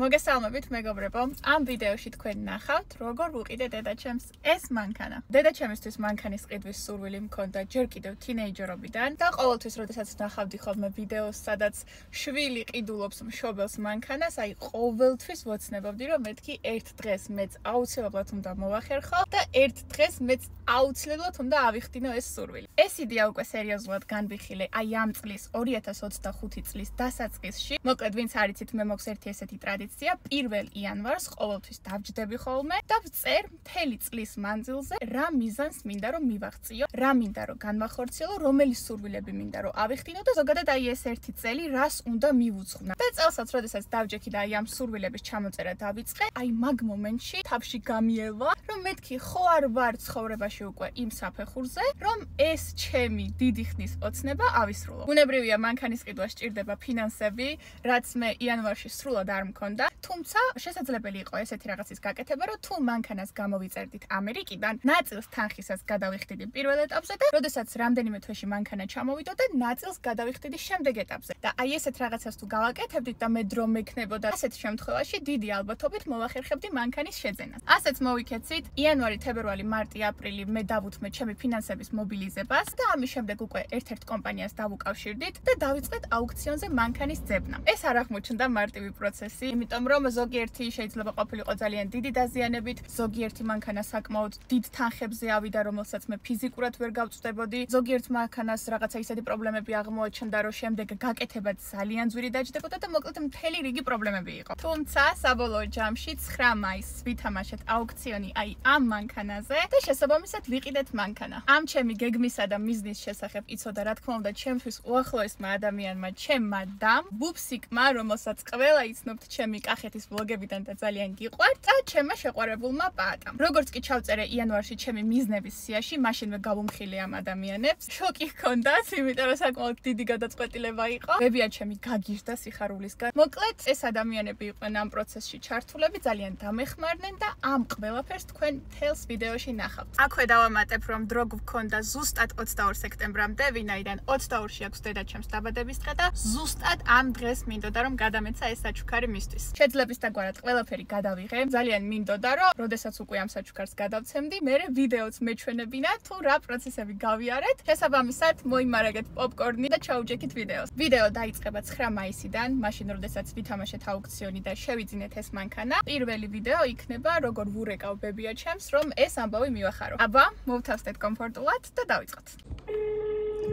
მოგესალმებით მეგობრებო. ამ ვიდეოში თქვენ ნახავთ, როგორ ვუყიდე დედაჩემს ეს მანქანა. დედაჩემისთვის მანქანის ყიდვის სურვილი მქონდა ჯერ კიდევ თინეიჯერობიდან და ყოველთვის, როდესაც ნახავდი ხოლმე ვიდეოს, სადაც შვილი ყიდულობს მშობელს მანქანას, აი ყოველთვის ვოცნებობდი, რომ მეთქი ერთ დღეს მეც აუცილებლად უნდა მოვახერხო და ერთ დღეს მეც აუცილებლად უნდა ავიხდინო ეს სურვილი. ეს იდეა უკვე სერიოზულად განვიხილე აი ამ წლის 2025 წლის დასაწყისში. მოკლედ, ვინც არ იცით, მე მაქვს ერთი ესეთი ტრადიცია, 1 იანვარს ყოველთვის დავჯდები ხოლმე და ვწერ მთელი წლის მანძილზე რა მიზანს მინდა რომ მივაღწიო, რა მინდა რომ განვახორციელო, რომელი სურვილები მინდა რომ ავიხდინო და ზოგადად აი ეს ერთი წელი რას უნდა მივუძღვნა. და წელსაც, როდესაც დავჯექი და აი ამ სურვილების ჩამოწერა დავიწყე, აი მაგ მომენტში თავში გამიელვა, რომ მეთქი ხო არ ვარ ცხოვრებაში უკვე იმ საფეხურზე, რომ ეს ჩემი დიდი ხნის ოცნება ავისრულო. ბუნებრივია, მანქანის ყიდვა სჭირდება ფინანსები, რაც მე იანვარში სრულად არ მქონდა, თუმცა შესაძლებელი იყო ესეთი რაღაცის გაკეთება, რომ თუ მანქანას გამოვიწერდით ამერიკიდან, ნაწილს თანხისას გადავიხდიდი პირველ ეტაპზე და როდესაც რამდენიმე თვეში მანქანა ჩამოვიდოდა, ნაწილს გადავიხდიდი შემდეგ ეტაპზე. და აი ესეთ რაღაცას თუ გავაკეთებდით და მე დრო მექნებოდა, ასეთ შემთხვევაში დიდი ალბათობით მოვახერხებდი მანქანის შეძენას. ასეც მოვიქეცით, იანვარი, თებერვალი, მარტი, აპრილი მე დავუთმე ჩემი ფინანსების მობილიზებას და ამის შემდეგ უკვე ერთ-ერთ კომპანიას დავუკავშირდით და დავიწყეთ აუქციონზე მანქანის ძებნა. ეს არ აღმოჩნდა მარტივი პროცესი, იმიტომ რომ ზოგიერთი შეიძლება ყოფილიყო ძალიან დიდი დაზიანებით, ზოგიერთი მანქანა საკმაოდ დიდ თანხებზე ავიდა, რომელსაც მე ფიზიკურად ვერ გავწვდებოდი, ზოგიერთ მანქანას რაღაცა ისეთი პრობლემები აღმოაჩნდა, რომ შემდეგ გაკეთება ძალიან ძვირი დაჯდებოდა და მოკლედ მთელი რიგი პრობლემები იყო. თუმცა საბოლოო ჯამში 9 მაისს ვითამაშეთ აუქციონი აი ამ მანქანაზე და შესაბამისად ვიყიდეთ მანქანა. ამ ჩემი გეგმისა და მიზნის შესახებ იცოდა რა თქმა უნდა ჩემთვის უახლოესმა ადამიანმა, ჩემმა დამ, ბუბსიკმა, რომელსაც ყველა იცნობთ ჩემი კახეთის ვლოგებიდან და ძალიან გიყვართ და ჩემმა შეყვარებულმა პაატამ. როგორც კი ჩავწერე იანვარში ჩემი მიზნების სიაში, მაშინვე გავუმხილე ამ ადამიანებს. შოკი ჰქონდათ, იმიტომ რომ საკმაოდ დიდი გადაწყვეტილება იყო. ვებია ჩემი გაგიჟდა სიხარულისგან. მოკლედ, ეს ადამიანები იყვნენ ამ პროცესში ჩართულები, ძალიან დამეხმარნენ და ამ ყველაფერს თქვენ თელს ვიდეოში ნახავთ. აქვე დავამატებ, რომ დრო გვქონდა ზუსტად 22 სექტემბრამდე, ვინაიდან 22-ში აქვს დედაჩემს დაბადების დღე და ზუსტად ამ დღეს მინდოდა რომ გადამეცა ეს საჩუქარი მისთვის. შეძლების დაგვარად ყველაფერი გადავიღე. ძალიან მინდოდა რომ, როდესაც უკვე ამ საჩუქარს გადავცემდი, მერე ვიდეოც მეჩვენებინა თუ რა პროცესები გავიარეთ. შესაბამისად, მოიმარაგეთ პოპკორნი და ჩაუჯექით ვიდეოს. ვიდეო დაიწყება 9 მაისიდან, მაშინ როდესაც ვითამაშეთ აუქციონი და შევიძინეთ ეს მანქანა. პირველი ვიდეო იქნება როგორ ვურეკავ ბებიაჩემს, რომ ეს ამბავი მივახარო. აბა, მოვთავსდეთ კომფორტულად და დავიწყოთ.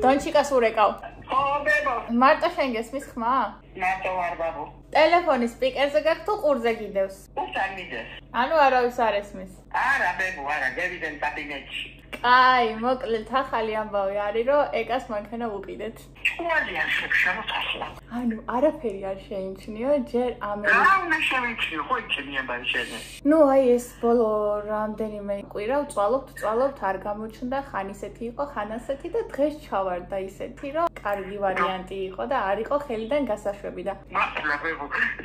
დონჩიკას ურეკავ. ხო, ბებო. მარტო შენ გესმის ხმა? მარტო არ ბაბო. ტელეფონის სპიკერზე გაქვს თუ ყურზე გიდევს? უსან მიდეს. ანუ არავის არ ესმის. არა, ბებო, არა, გევიდენ კაბინეტში. აი, მოკლედ ახალი ამბავი არის, რომ ეკას მანქანა ვუყიდეთ. ჭუალია შეშემოწასლა. ანუ არაფერი არ შეიმჩნიო, ჯერ ამერიკაში. რა უნდა შევიჩნიო, ხო იჩნია ბარიშენე. ნუ აი ეს ბოლო რამდენიმე კვირა ვწვალობთ, არ გამოჩნდა, ხან ისეთი იყო, ხან ასეთი და დღეს ჩავარდა ისეთი, რომ კარგი ვარიანტი იყო და არ იყო ხელიდან გასაშვები და მართლა ბებო,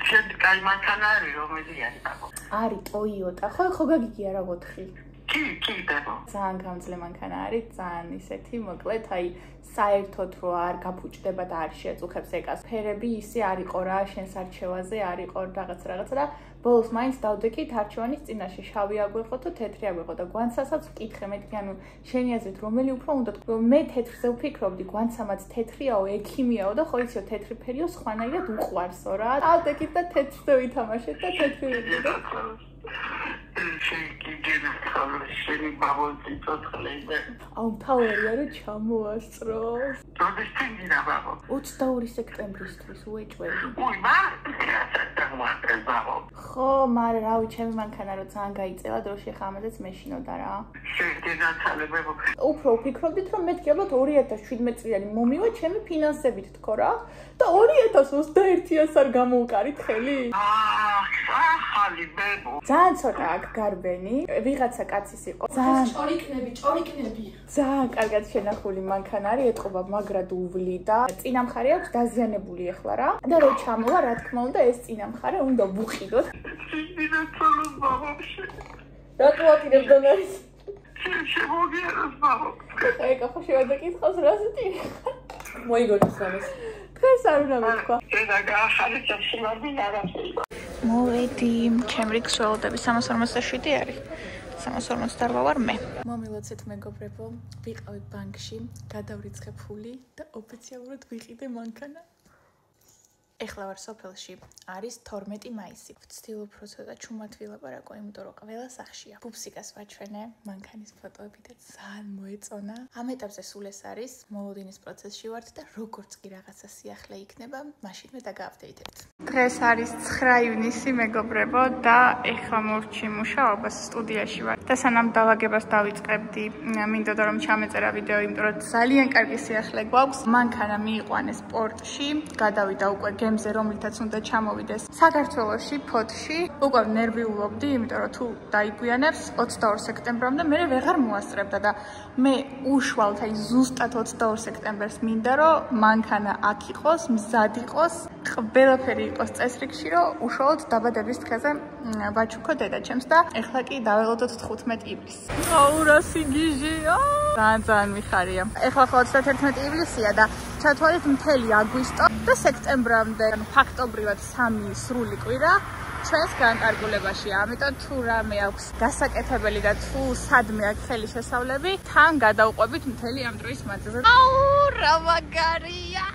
შენ კაი მანქანა არის, რომელი არის ბაბო? არის Toyota, ხო გაგიგია რა 4. კი, ბებო. ძალიან გამძლე მანქანა არის, ძალიან ისეთი, მოკლედ, აი საერთოდ რო არ გაფუჭდება და არ შეაწუხებს ეკას. ფერები ისე არ იყო რა, შენს არჩევაზე არ იყო რაღაცა და ბოლოს მაინც დავდექით არჩევანის წინაშე, შავი აგვეყო თუ თეთრი აგვეყო და გვანცასაც ვკითხე, მეთქი ანუ შენი აზრით რომელი უფრო უნდა? მე თეთრზე ვფიქრობდი, გვანცამაც თეთრიაო, ექიმიაო და ხო იციო თეთრი ფერიო სხვანაირად უყვარსო რა. დავდექით და თეთრზე ვითამაშეთ და თეთრი ვიყიდე. შენი ბაბოთი ცოცხლები. აუ თავარია რომ ჩამოასწროს. როდის წინდა ბაბო? 22 სექტემბრისთვის უეჭვები. უი, ბაბო. ხო, მაგრამ რავი, ჩემი მანქანა რო ძალიან გაიწევა, დროში ხა ამაზეც მეშინოდა რა. შეგეძაცალე ბაბო. უფრო ვფიქრობდით რომ მეთქი ალბათ 2017 წლიანი მომივა ჩემი ფინანსებით თქო რა და 2021-ს არ გამოვკარით ხელი? ახალი ბებო. ძალიან ცოტა აქ გარბენი, ვიღაცა კაცის იყო. ძალიან ჭორიკნები. ძალიან კარგად შენახული მანქანა არის, ეტყობა მაგრად უვლი და წინა მხარე აქვს დაზიანებული ახლა რა. და რო ჩამოვა, რა თქმა უნდა, ეს წინა მხარე უნდა ვუყიდოთ. მინდა თოლოს ბაბოში. რატო აკიდებ დონარს? შემოგიეროს ბაბო. ეკა ხო შევადაკითხავს რასეთი? მოიგონოს ამას. დღეს არ უნდა მეთქვა. ეს აგახალი ჩახშიმები არაფერი. მოვედი, ჩემ რიგს ველოდები 347 არის. 348 ვარ მე. მომილოცეთ მეგობრებო, ვიყავით ბანკში, გადავრიცხე ფული და ოფიციალურად ვიყიდე მანქანა. ეხლა ვარ სოფელში, არის 12 მაისი. ვცდილობ რო ცოტა ჩუმად ვილაპარაკო, იმიტომ რომ ყველა სახშია. პუპსიკას ვაჩვენე, მანქანის ფოტოები და ძალიან მოეწონა. ამ ეტაპზე სულ ეს არის, მოლოდინის პროცესში ვართ და როგორც კი რაღაცა სიახლე იქნება, მაშინვე დაგააპდეითებთ. დღეს არის 9 ივნისი მეგობრებო და ეხლა მოვჭი მუშაობას სტუდიაში ვარ. და სანამ დაალაგებას დავიწყებდი, მინდოდა რომ ჩამეწერა ვიდეო, იმიტომ რომ ძალიან კარგი სიახლე გვაქვს. მანქანა მიიყვანეს პორტში, გადავიდა უკვე გემზე, რომლითაც უნდა ჩამოვიდეს საქართველოში, ფოთში. უკვე ნერვიულობდი, იმიტომ რომ თუ დაიგვიანებს 22 სექტემბრამდე მე ვეღარ მოასწრებდა და მე უშუალოდ აი ზუსტად 22 სექტემბერს მინდა რომ მანქანა აქ იყოს, მზად იყოს, ყველაფერი იყოს წესრიგში, რომ უშუალოდ დაბადების დღეზე ვაჩუქო დედაჩემს და ეხლა კი დაველოდოთ 15 ივლისს. აუ რა სიგიჟეა! ძალიან მიხარია. ეხლა ხო 31 ივლისია და ჩათვალეთ მთელი აგვისტო და სექტემბრამდე, ანუ ფაქტობრივად 3 სრული კვირა ჩვენს განკარგულებაშია. ამიტომ თუ რამე აქვს გასაკეთებელი და თუ სადმე აქვს ხელი შესავლები, თან გადავყვებით მთელი ამ დროის მანძილზე. აუ რა მაგარია!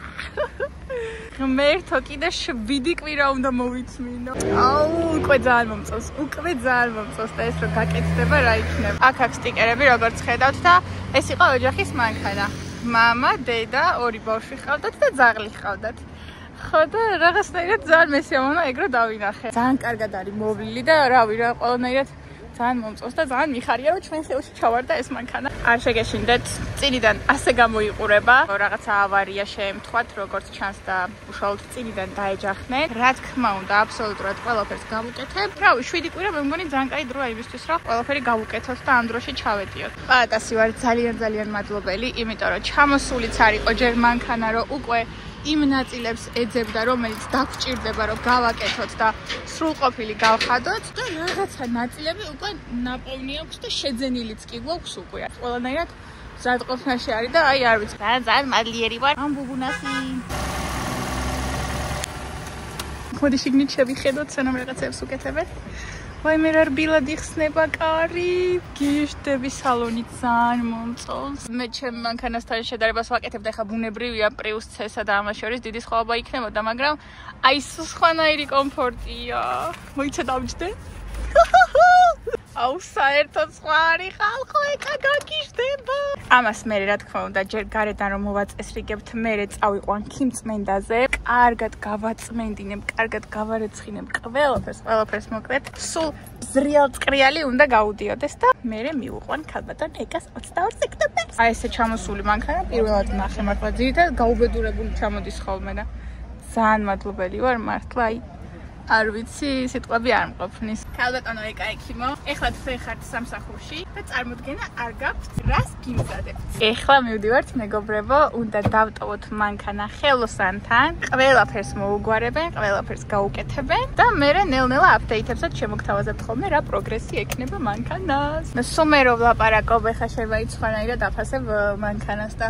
ღმერთო, კიდე 7 კვირა უნდა მოვიწმინო. აუ, უკვე ძალიან მომწონს და ეს რო გაკეთდება რა იქნება. აქ სტიკერები როგორც ხედავთ და ეს იყო ოჯახის მანქანა. მამა, დედა, 2 ბავშვი ჰყავდათ და ძაღლი ჰყავდათ. ხო და რაღაცნაირად ძალიან მესიამოვნა ეგ რო დავინახე. ძალიან კარგად არის მოვლილი და რავი რა, ყველანაირად ძალიან მომწონს და ძალიან მიხარია რომ ჩვენ ხელში ჩავარდა ეს მანქანა. არ შეგეშინდეთ, წინიდან ასე გამოიყურება, რაღაცა ავარია შეემთხვათ, როგორც ჩანს და უშუალოდ წინიდან დაეჯახნენ. რა თქმა უნდა, აბსოლუტურად ყველაფერს გავუკეთებ. რავი, 7 კვირა მე მგონი ძალიან კაი დროა იმისთვის, რომ ყველაფერი გავუკეთოთ და ამ დროში ჩავედიოთ. პატასი ვარ ძალიან მადლობელი, იმიტომ რომ ჩამოსულიც არისო ჯერ მანქანა, რომ უკვე იმ ნაწილებს ეძებდა, რომელიც დაგვჭირდება, რომ გავაკეთოთ და სრულყოფილი გავხადოთ და რაღაცა ნაწილები უკვე ნაპოვნი აქვს და შეძენილიც კი გვაქვს უკვე. ყველანაირად მზადყოფნაში არის და აი არ ვიცი, ძალიან მადლიერი ვარ. ამ ბუბუნასი. მოდი შიგნით შევიხედოთ, სანამ რაღაცებს უკეთებთ. ვაი მე რა რბილად იხსნება კარი, გიშდები სალონი ძალიან მომწონს. მე ჩემ მანქანასთან შედარებას ვაკეთებ და ხა ბუნებრივია პრიუს C-სა და ამას შორის დიდი სხვაობა იქნებოდა, მაგრამ აი სხვანაირი კომფორტია. მოიცა დავჯდე? აუ საერთოდ სხვა არის ხალხო, ეკა გაგიშდება. ამას მე რა თქმა უნდა ჯერ გარედან რომ მოვაწესრიგებთ, მე წავიყვან ქიმწმენდაზე, კარგად გავაწმენდინებ, კარგად გავარეცხინებ ყველაფერს მოკლედ. სულ ზრიალ წრიალი უნდა გაუდიოდეს და მე მივიყვან ქალბატონ ეკას 22 სექტემბერს. აი ესე ჩამოსული მანქანა პირველად ნახე მართლა ძირითადად გაუბედურებული ჩამოდის ხოლმე და ძალიან მადლობელი ვარ მართლა აი არ ვიცი, სიტყვები არ მყოფნის. ქალბატონო ეკა ექიმო, ეხლა თქვენ ხართ სამსახურში და წარმოდგენა არ გაქვთ, რას გიმზადებთ. ეხლა მივდივართ მეგობრებო, უნდა დავტოვოთ მანქანა ხელოსანთან, ყველაფერს მოუგვარებენ, ყველაფერს გაუკეთებენ და მე ნელ-ნელა აპდეითებსაც შემოგთავაზებთ ხოლმე რა პროგრესი ექნება მანქანას. სულ მე რო ვლაპარაკობ, ეხლა შევაიცხანაირად აფასებ მანქანას და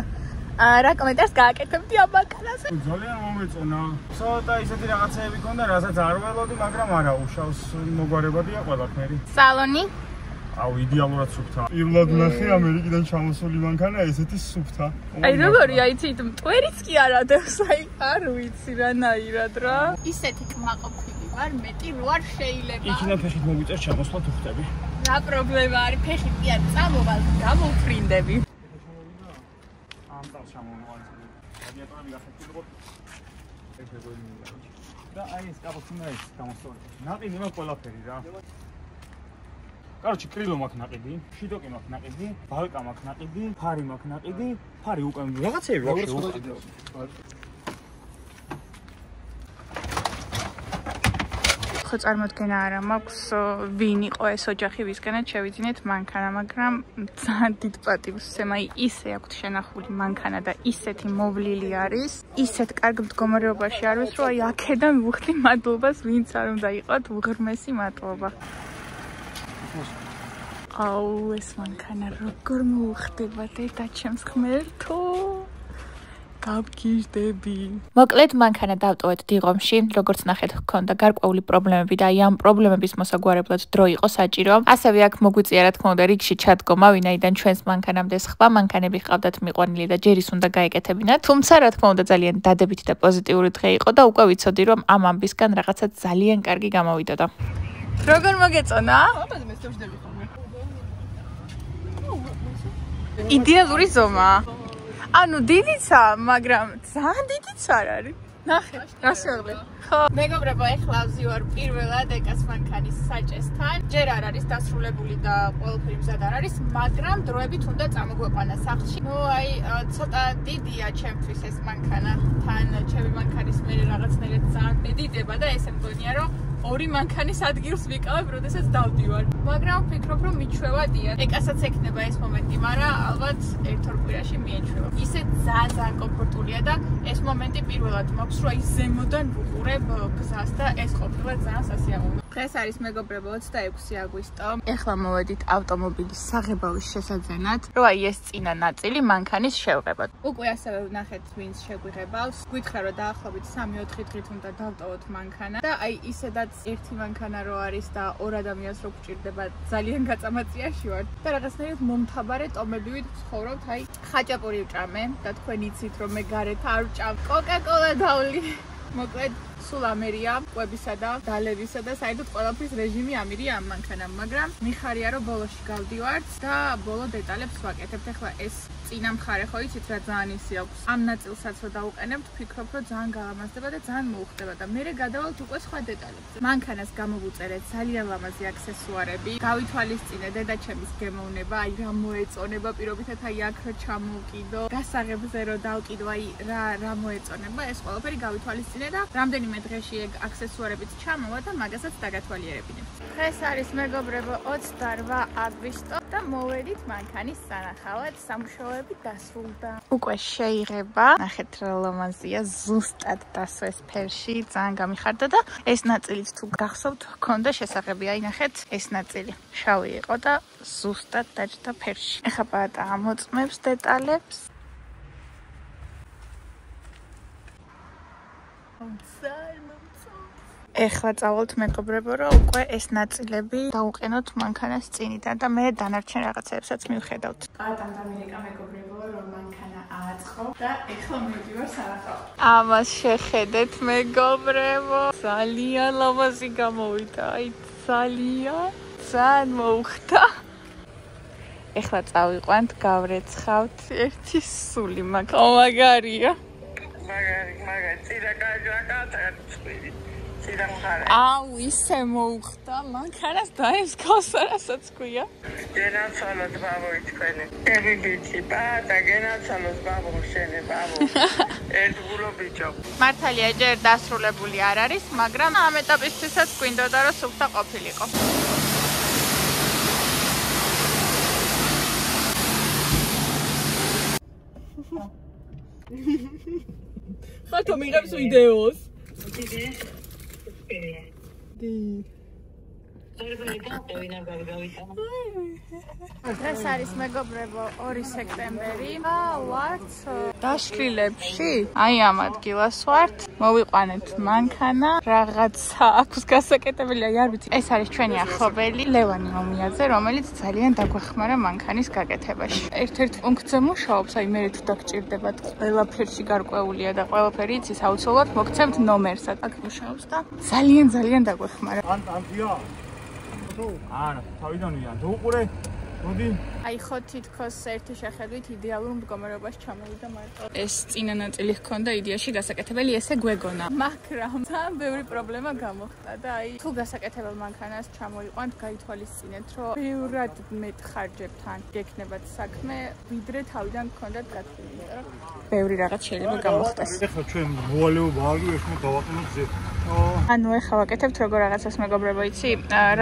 რა კომენტარს გააკეთებდი ამ მანქანაზე? ძალიან მომეწონა. ცოტა ისეთი რაღაცეები ქონდა, რასაც არ ველოდი, მაგრამ არა, უშავს მოგვარებადია ყველაფერი. სალონი? აუ, იდეალურად სუფთა. პირველად ნახე ამერიკიდან ჩამოსული მანქანა ესეთი სუფთა. აი როგორია, იცით, მტვერიც კი არ ადევს, აი არ ვიცი რანაირად რა. ისეთი კმაყოფილი ვარ, მეტი რო არ შეიძლება. იქიდან ფეხით მოგიწერ ჩამოსვლა თუ ხტები. რა პრობლემა არის, ფეხით კი არ წამოვალ, გამოვფრინდები. და აი ეს კაპოტინა ის გამოსწორებული. ნაყიდი მაქვს ყველაფერი რა. კაროჩი კრილო მაქვს ნაყიდი, შიდოკი მაქვს ნაყიდი, ბალკა მაქვს ნაყიდი, ფარი მაქვს ნაყიდი, ფარი უკვე რაღაცეები ვაფშე უყიდე. ხო წარმოდგენა არა მაქვს ვინ იყო ეს ოჯახი, ვისგანაც შევიძინეთ მანქანა, მაგრამ ძალიან დიდ პატივს ვცემ, ისე აქვთ შენახული მანქანა და ისეთი მოვლილი არის, ისეთ კარგ მდგომარეობაში არის, რომ აქედან ვუხდი მადლობას, ვინც არ უნდა იყოთ, უღრმესი მადლობა. აუ ეს მანქანა როგორ მოუხდება დედაჩემს ღმერთო. გავგიჟდები. მოკლედ მანქანა დავტოვეთ დიღომში, როგორც ნახეთ, ჰქონდა გარკვეული პრობლემები და ამ პრობლემების მოსაგვარებლად დრო იყო საჭირო. ასევე აქ მოგვიწია რა თქმა უნდა რიგში ჩადგომა, ვინაიდან ჩვენს მანქანამდე სხვა მანქანები ჰყავდათ მიყვანილი და ჯერ ის უნდა გაეკეთებინათ. თუმცა რა თქმა უნდა ძალიან დადებითი და პოზიტიური დღე იყო და უკვე ვიცოდი რომ ამ ამბისგან რაღაცა ძალიან კარგი გამოვიდოდა. როგორ მოგეწონა? იდეალური ზომა. ანუ დიდიცა, მაგრამ ძალიან დიდიც არ არის. ნახე, რა შეღლე. ხო, მეგობრებო, ეხლა ვზივარ პირველად ეკას მანქანის საჭესთან. ჯერ არ არის დასრულებული და ყველაფერი მზად არ არის, მაგრამ დროებით უნდა წამოგვეყვანა სახლში. ნუ აი, ცოტა დიდია ჩემთვის ეს მანქანა. თან ჩემი მანქანის მე რაღაცნაირად ძალიან მედიდება და ესე მგონია რომ ორი მანქანის ადგილს ვიკავებ, როდესაც დავდივარ. მაგრამ ვფიქრობ, რომ მიჩვევადია. ეკასაც ექნება ეს მომენტი, მაგრამ ალბათ ერთ-ორ კვირაში მიეჩვევა. ისე ძალიან კომფორტულია და ეს მომენტი პირველად მაქვს, რომ აი ზემოდან ვუყურებ გზას და ეს ყოფილა ძალიან სასიამოვნო. დღეს არის მეგობრებო 26 აგვისტო. ეხლა მოვედით ავტომობილის საღებავის შესაძენად, რომ აი ეს წინა ნაწილი მანქანის შევღებოთ. უკვე ასევე ვნახეთ ვინც შეგვიღებავს. გითხრა რომ დაახლოებით 3-4 დღით უნდა დავტოვოთ მანქანა და აი ისედაც ერთი მანქანა რო არის და ორ ადამიანს რო გვჭირდება ძალიან გაწამაწიაში ვარ და რაღაცნაირად მომთაბარე ტომებივით ვცხოვრობთ აი ხაჭაპური ვჭამე და თქვენ იცით რომ მე გარეთ არ ვჭამ კოკა-კოლა დავლი მოკლედ სულ ამერია ყვებისა და დალევისა და საერთოდ ყველაფრის რეჟიმი ამირია ამ მანქანამ მაგრამ მიხარია რომ ბოლოში გავდივართ და ბოლო დეტალებს ვაკეთებთ ახლა ეს წინა მხარე ხო იცით რა ძალიან ისი აქვს ამ ნაწილსაც რო დავუყენებთ ვფიქრობ რომ ძალიან გაამაზდება და ძალიან მოუხდება და მერე გადავალთ უკვე სხვა დეტალებზე მანქანას გამოვუწერეთ ძალიან ლამაზი აქსესუარები გავითვალისწინე დედაჩემის გემოვნება აი რა მოეწონება პირობითად აი აქ რო ჩამოვკიდო გასაღებზე რო დავკიდო აი რა მოეწონება ეს ყველაფერი გავითვალისწინე და რამდენიმე დღეში ეგ აქსესუარებიც ჩამოვა და მაგასაც დაგათვალიერებინებთ დღეს არის მეგობრებო 28 აგვისტო და მოვედით მანქანის სანახავად სამუშაოები დასრულდა უკვე შეიღება ნახეთ რა ლამაზია ზუსტად დასვეს ფერში ძალიან გამიხარდა და ეს ნაწილიც თუ გახსოვთ ჰქონდა შესაძლებელი აი ნახეთ ეს ნაწილი შავი იყო და ზუსტად დაჯდა ფერში ეხლა პატარა მოწმებს დეტალებს ეხლა წავალთ მეგობრებო რომ უკვე ეს ნაწილები დავუყენოთ მანქანას წინიდან და მე დანარჩენ რაღაცებსაც მივხედავთ. გადამ დამირეკა მეგობრებო რომ მანქანა ააწყო და ეხლა მივდივარ სანახავად. ამას შეხედეთ მეგობრებო. ძალიან ლამაზი გამოვიდა. აი ძალიან მოუხდა. ეხლა წავიყვანთ, გავრეცხავთ ერთი სული მაგარია. მაგარი წირა გააკეთე. აუ ისე მოუხდა მანქანას დაესქოს რასაც ქვია გენაცვალოთ ბაბო თქვენი ებიბიჩი და გენაცვალოთ ბაბო შენი ბაბო ერთგულო ბიჭო მართალია ჯერ დასრულებული არ არის მაგრამ ამ ეტაპისთვისაც გვინდოდა რომ სუფთა ყოფილიყო ხათო მიღებს ვიდეოს დღეს არის მეგობრებო 2 სექტემბერი ვართ დაშლილებში აი ამ ადგილას ვართ მოვიყვანეთ მანქანა რაღაცა აქვს გასაკეთებელი აი არ ვიცი ეს არის ჩვენი ახლობელი ლევანი მომიაძე რომელიც ძალიან დაგვეხმარა მანქანის გაკეთებაში ერთ-ერთ პუნქტზე მუშაობს აი მე თუ დაგჭირდებათ ყველაფერში გარკვეულია და ყველაფერი იცის აუცილებლად მოგცემთ ნომერსად აქ მუშაობს და ძალიან დაგვეხმარა ანტია არა თავიდანვე დაუყურე მოდი აი ხო თითქოს ერთი შეხედვით იდეალურ მდგომარეობაში ჩამოვიდა მარტო ეს წინა ნაწილი ჰქონდა იდეაში გასაკეთებელი ესე გვეგონა მაგრამ ძალიან ბევრი პრობლემა გამოხდა და აი თუ გასაკეთებელ მანქანას ჩამოიყვანთ გაითვალისწინეთ რომ ბევრად მეტ ხარჯებთან გექნებათ საქმე ვიდრე თავიდან გქონდათ გათვლილი იმიტომ რომ ბევრი რაღაც შეიძლება გამოხდეს ეხლა ჩვენ მოვალეობა არ გვექ მე გავაყენოთ ზე ანუ ეხლა ვაკეთებთ როგორ რაღაცას მეგობრებო იცი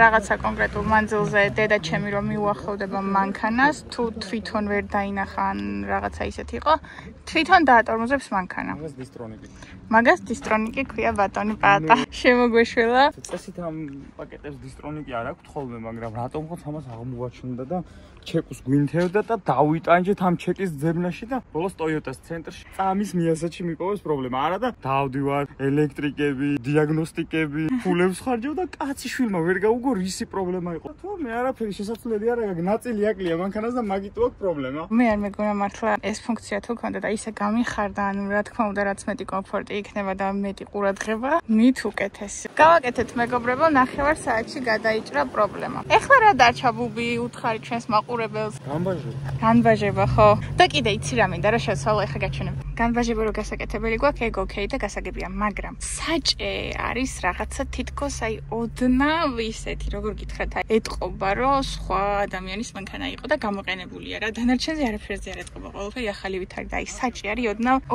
რაღაცა კონკრეტულ მანძილზე დედაჩემი რომ მიუახლოვდება მანქანა მანქანას, თუ თვითონ ვერ დაინახა ან რაღაცა ისეთი იყო, თვითონ დაატორმოზებს მანქანა. მაგას დისტრონიკი ქვია ბატონი პატა. შემოგვეშველა. წესით ამ პაკეტებს დისტრონიკი არ აქვს ხოლმე, მაგრამ რატომ ხო ამას აღმოაჩნდა და ჩეკს გვინთევდა და დავიტანჯეთ ამ ჩეკის ძებნაში და ბოლოს Toyota-ს ცენტრში წამის მიასაჩი მიპოვეს პრობლემა. არა და დავდივარ ელექტრიკები, დიაგნოსტიკები, ფულებს ხარჯავ და კაცი შვილმა ვერ გაუგო რისი პრობლემა იყო. თუ მე არაფერი შესაძლებელი არ აქვს, ნაწილი აკლია მანქანას და მაგიტო აქვს პრობლემა. მე არ მეგონა მართლა ეს ფუნქცია თუ ქონდა და ისე გამიხარდა, ანუ რა თქმა უნდა რაც მეტი კომფორტი იქნება და მეტი ყურადღება, მით უკეთესი. გავაკეთეთ მეგობრებო, 9 საათში გადაიჭრა პრობლემა. ეხლა რა დარჩა ბუბი უთხარი ჩვენს მაყურებელს? განბაჟება ხო? და კიდე იცი რა მინდა რა შევცვალო ეხლა გაჩვენებ. განბაჟება რო გასაკეთებელი გვაქვს, ეგ ოკეი და გასაგებია, მაგრამ საჭე არის რაღაცა თითქოს აი ოდნავ ისეთი, როგორ გითხრათ, აი ეტყობა რომ სხვა ადამიანის მანქანა იყო და გამოყენებულია რა. დანარჩენზე არაფერზე არ ეტყობა, ყველაფერი ახალივით არის და აი საჭე არის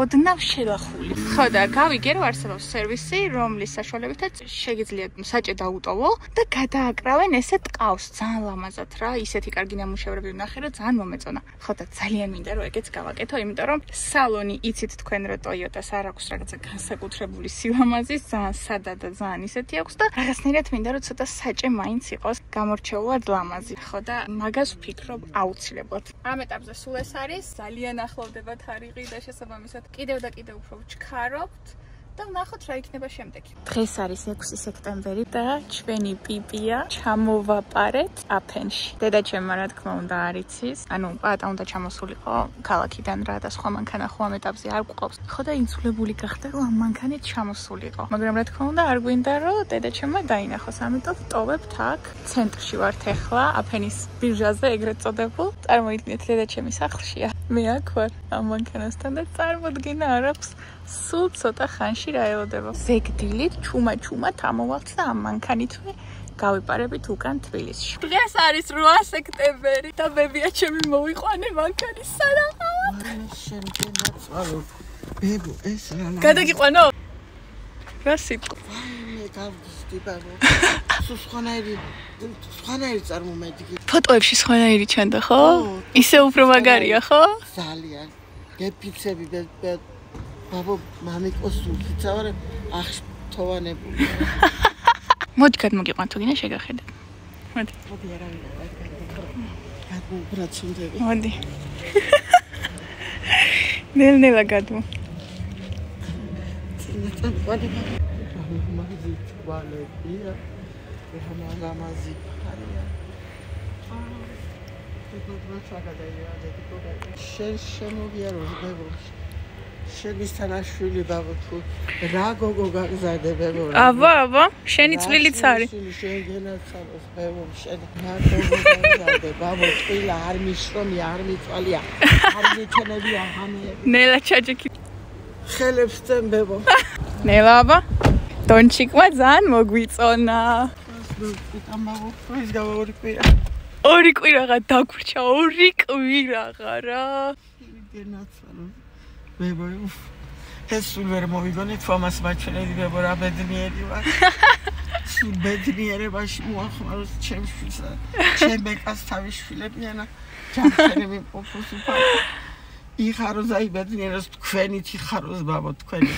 ოდნავ შელახული. ხო და გავიგე რომ არსებობს სერვისი, რომლის საშუალებითაც შეგიძლიათ საჭე დაუტოვო და გადააკრავენ ესე ტყავს ძალიან ლამაზად რა. ისეთი კარგი ნამუშევრები ვნახე რომ ძალიან მომეწონა. ხო და ძალიან მინდა რომ ეგეც გავაკეთო, იმიტომ რომ სალონი იცით თქვენ რომ Toyota-ს არ აქვს რაღაცა განსაკუთრებული სილამაზის, ძალიან სადა და ძალიან ისეთი აქვს და რაღაცნაირად მინდა რომ ცოტა საჭე მაინც იყოს გამორჩეულად ლამაზი. ხო და მაგას ვფიქრობ აუცილებლად. ამ ეტაპზე სულ ეს არის, ძალიან ახლოვდება თარიღი და შესაბამისად კიდევ და კიდევ უფრო ვჩქარობთ. და ვნახოთ რა იქნება შემდეგი. დღეს არის 6 სექტემბერი და ჩვენი პიპია ჩამოვაპარეთ აფენში. დედაჩემმა რა თქმა უნდა არ იცის, ანუ პატა უნდა ჩამოსულიყო ქალაქიდან რა და სხვა მანქანა ხო ამ ეტაპზე არ გვყავს. ხო და ინცვლებული გახდა რომ ამ მანქანით ჩამოსულიყო. მაგრამ რა თქმა უნდა არ გვინდა რომ დედაჩემმა დაინახოს, ამიტომ ვტოვებთ აქ. ცენტრში ვართ ახლა, აფენის ბირჟაზე ეგრეთ წოდებულ. წარმოიდგინეთ დედაჩემის სახლშია. მე აქ ვარ ამ მანქანასთან და წარმოდგენა არ აქვს სულ ცოტა ხანში რა ელოდება. ზეგდილით ჩუმა თამოვალთ და ამ მანქანითვე გავიპარებით უკან თბილისში. დღეს არის 8 სექტემბერი და ბებია ჩემი მოვიყვანე მანქანის სანახავად. ბებო, ეს რა? გადაგიყვანო? რა სიტყვა? მე გავგზდი ბაბო. სხვანაირი წარმომედგი. ფოტოებში სხვანაირი ჩანდა, ხო? ისე უფრო მაგარია, ხო? ძალიან. გეფიცები ბაბო, მამიკოს უხიცავარ ახშთოვანებული. მოდი გადმოგიყვან თუ გინდა შეგახედეთ. მოდი. მოდი არავინ არ გადმობრაცუნდები. მოდი. ნელ-ნელა გადმო. ვალებია. ლამაზი ფარია. შენ შემოგიარო ბებო. შენისთან აშვილი ბაბო თუ რა გოგო გაგზადე ბებო. აბა, შენი წვლილიც არის. შენგენაც არის ბებო, შენ რა გოგო გაგზადე ბაბო, წილა არ მიშრომი, არ მიწვალია, არ მიჩენებია ამე. ნელა ჩაჯექი. ხელებს წემ ბებო. ნელა აბა. დონჩიკმა ძალიან მოგვიწონა. ამაო, ის გავაური კვირა. ორი კვირაღა დაგვრჩა, ორი კვირაღა რა. გენაცვალო. ბებო, ეს სულ ვერ მოვიგონი თუ ამას მაჩვენები ბებო რა ბედნიერი ვარ. სულ ბედნიერებაში მოახმაროს ჩემს შვილსა. ჩემ მეკას თავის შვილებიანა. ჯანმრთელები ყოფილს უფალ. იხაროს აი ბედნიეროს თქვენით იხაროს ბაბო თქვენი.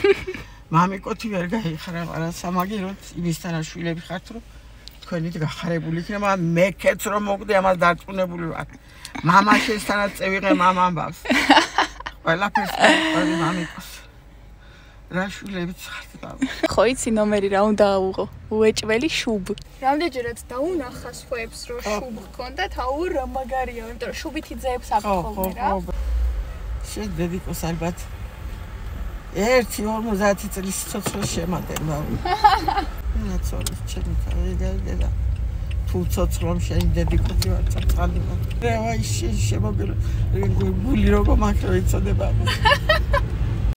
მამიკოთი ვერ გაიხარა, არა სამაგეროთ იმისთან შვილები ხართ რომ თქვენით გახარებული იქნება, მეკეც რომ მოგდი ამას დარწმუნებული ვარ. მამა შესთანაც წევიღე მამ ამბავს. ყველაფერს ყველი მამიკოს. რა შვილებიც ხართ ბაბო. ხო იცი ნომერი რა უნდა აუღო? უეჭველი შუბ. რამდენჯერაც დაუნახა სხვებს რომ შუბ ჰქონდათ, აუ რა მაგარია, იმიტომ რომ შუბითი ძეებს აკეთებდნენ რა. შენ დედიკოს ალბათ 1-50 წლის ცოცხლს შემატენ ბაბო. ნაცოლის ჩემი და თუ ცოცხლом შენ დედიკოთი ვარ წაწყალი ვარ. რა ის შემოგული როგორ მაგრო იცოდება.